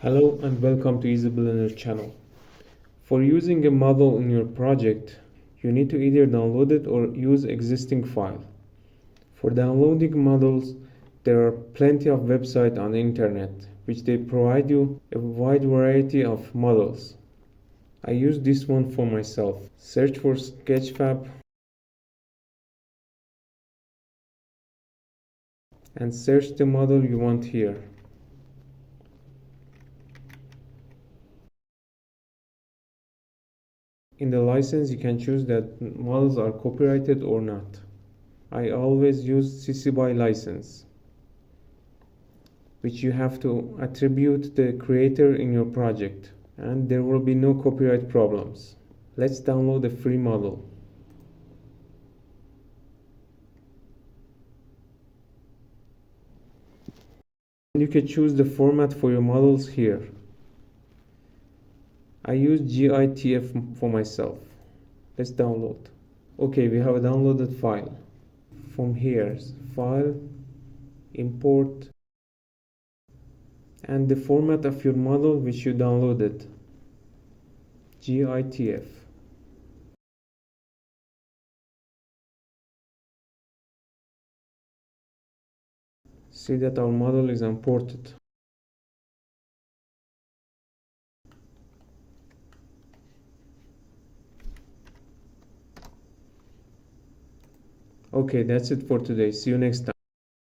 Hello and welcome to EasyBlender channel. For using a model in your project, you need to either download it or use existing file. For downloading models, there are plenty of websites on the internet which they provide you a wide variety of models. I use this one for myself. Search for Sketchfab and search the model you want here. In the license, you can choose that models are copyrighted or not. I always use CC BY license, which you have to attribute the creator in your project, and there will be no copyright problems. Let's download a free model. You can choose the format for your models here. I use GITF for myself. Let's download. Okay, we have a downloaded file. From here, file, import, and the format of your model which you downloaded, GITF. See that our model is imported. Okay, that's it for today. See you next time.